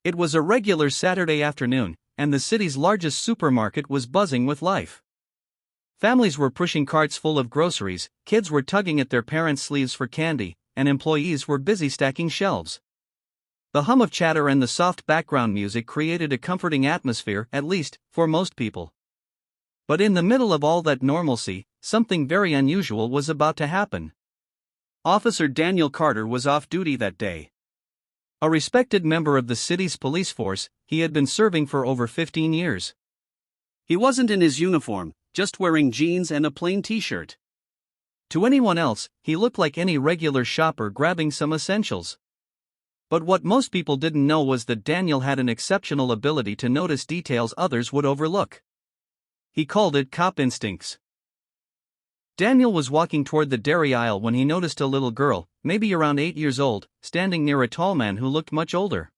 It was a regular Saturday afternoon, and the city's largest supermarket was buzzing with life. Families were pushing carts full of groceries, kids were tugging at their parents' sleeves for candy, and employees were busy stacking shelves. The hum of chatter and the soft background music created a comforting atmosphere, at least, for most people. But in the middle of all that normalcy, something very unusual was about to happen. Officer Daniel Carter was off duty that day. A respected member of the city's police force, he had been serving for over 15 years. He wasn't in his uniform, just wearing jeans and a plain t-shirt. To anyone else, he looked like any regular shopper grabbing some essentials. But what most people didn't know was that Daniel had an exceptional ability to notice details others would overlook. He called it cop instincts. Daniel was walking toward the dairy aisle when he noticed a little girl, maybe around 8 years old, standing near a tall man who looked much older.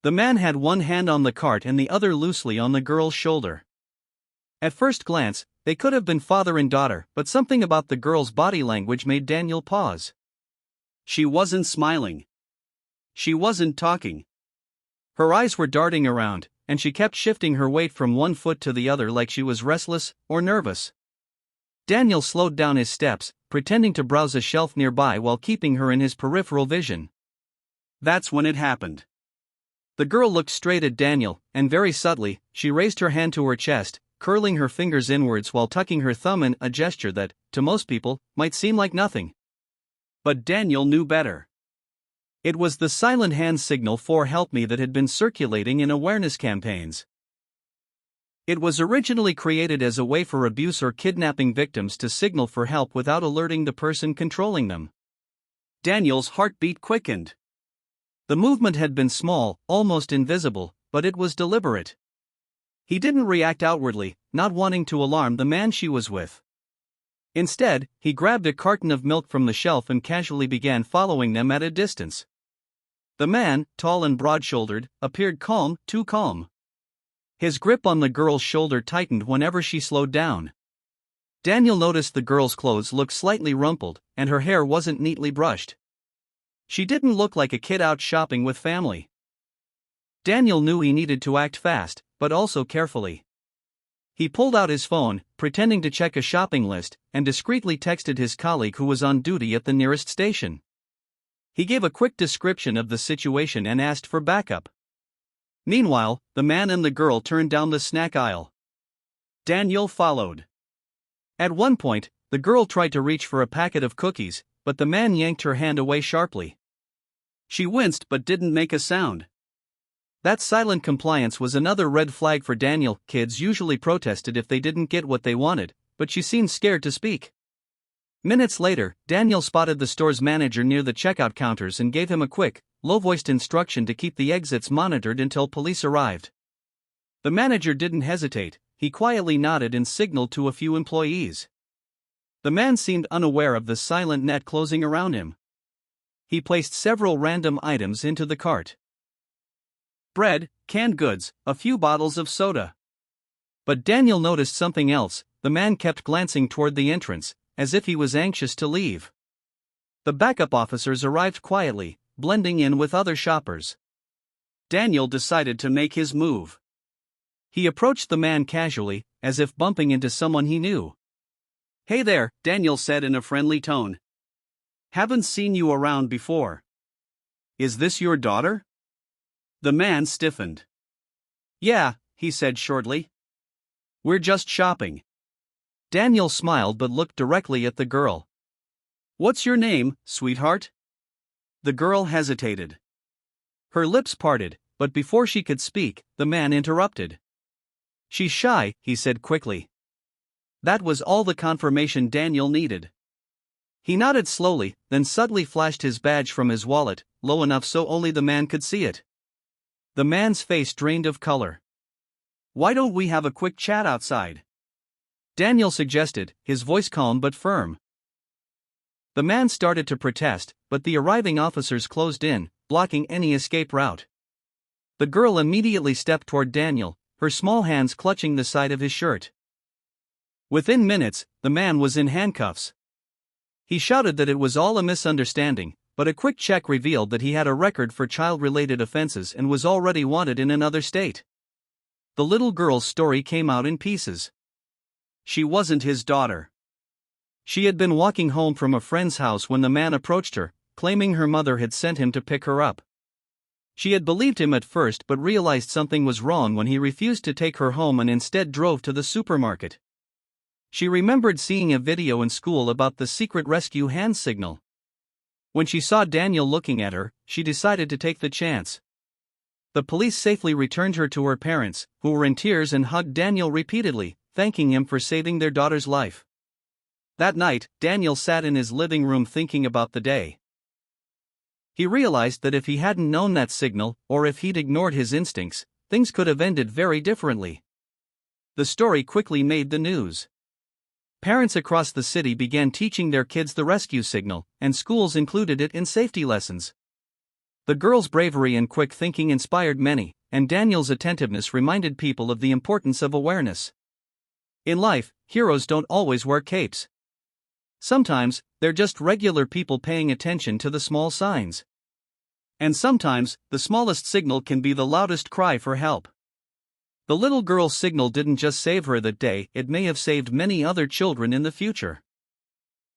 The man had one hand on the cart and the other loosely on the girl's shoulder. At first glance, they could have been father and daughter, but something about the girl's body language made Daniel pause. She wasn't smiling. She wasn't talking. Her eyes were darting around, and she kept shifting her weight from one foot to the other like she was restless or nervous. Daniel slowed down his steps, pretending to browse a shelf nearby while keeping her in his peripheral vision. That's when it happened. The girl looked straight at Daniel, and very subtly, she raised her hand to her chest, curling her fingers inwards while tucking her thumb in a gesture that, to most people, might seem like nothing. But Daniel knew better. It was the silent hand signal for "help me" that had been circulating in awareness campaigns. It was originally created as a way for abuse or kidnapping victims to signal for help without alerting the person controlling them. Daniel's heartbeat quickened. The movement had been small, almost invisible, but it was deliberate. He didn't react outwardly, not wanting to alarm the man she was with. Instead, he grabbed a carton of milk from the shelf and casually began following them at a distance. The man, tall and broad-shouldered, appeared calm, too calm. His grip on the girl's shoulder tightened whenever she slowed down. Daniel noticed the girl's clothes looked slightly rumpled, and her hair wasn't neatly brushed. She didn't look like a kid out shopping with family. Daniel knew he needed to act fast, but also carefully. He pulled out his phone, pretending to check a shopping list, and discreetly texted his colleague who was on duty at the nearest station. He gave a quick description of the situation and asked for backup. Meanwhile, the man and the girl turned down the snack aisle. Daniel followed. At one point, the girl tried to reach for a packet of cookies, but the man yanked her hand away sharply. She winced but didn't make a sound. That silent compliance was another red flag for Daniel. Kids usually protested if they didn't get what they wanted, but she seemed scared to speak. Minutes later, Daniel spotted the store's manager near the checkout counters and gave him a quick, low-voiced instruction to keep the exits monitored until police arrived. The manager didn't hesitate, he quietly nodded and signaled to a few employees. The man seemed unaware of the silent net closing around him. He placed several random items into the cart. Bread, canned goods, a few bottles of soda. But Daniel noticed something else. The man kept glancing toward the entrance, as if he was anxious to leave. The backup officers arrived quietly, blending in with other shoppers. Daniel decided to make his move. He approached the man casually, as if bumping into someone he knew. "Hey there," Daniel said in a friendly tone. "Haven't seen you around before. Is this your daughter?" The man stiffened. "Yeah," he said shortly. "We're just shopping." Daniel smiled but looked directly at the girl. "What's your name, sweetheart?" The girl hesitated. Her lips parted, but before she could speak, the man interrupted. "She's shy," he said quickly. That was all the confirmation Daniel needed. He nodded slowly, then suddenly flashed his badge from his wallet, low enough so only the man could see it. The man's face drained of color. "Why don't we have a quick chat outside?" Daniel suggested, his voice calm but firm. The man started to protest, but the arriving officers closed in, blocking any escape route. The girl immediately stepped toward Daniel, her small hands clutching the side of his shirt. Within minutes, the man was in handcuffs. He shouted that it was all a misunderstanding, but a quick check revealed that he had a record for child-related offenses and was already wanted in another state. The little girl's story came out in pieces. She wasn't his daughter. She had been walking home from a friend's house when the man approached her, claiming her mother had sent him to pick her up. She had believed him at first but realized something was wrong when he refused to take her home and instead drove to the supermarket. She remembered seeing a video in school about the secret rescue hand signal. When she saw Daniel looking at her, she decided to take the chance. The police safely returned her to her parents, who were in tears and hugged Daniel repeatedly, thanking him for saving their daughter's life. That night, Daniel sat in his living room thinking about the day. He realized that if he hadn't known that signal, or if he'd ignored his instincts, things could have ended very differently. The story quickly made the news. Parents across the city began teaching their kids the rescue signal, and schools included it in safety lessons. The girl's bravery and quick thinking inspired many, and Daniel's attentiveness reminded people of the importance of awareness. In life, heroes don't always wear capes. Sometimes, they're just regular people paying attention to the small signs. And sometimes, the smallest signal can be the loudest cry for help. The little girl's signal didn't just save her that day, it may have saved many other children in the future.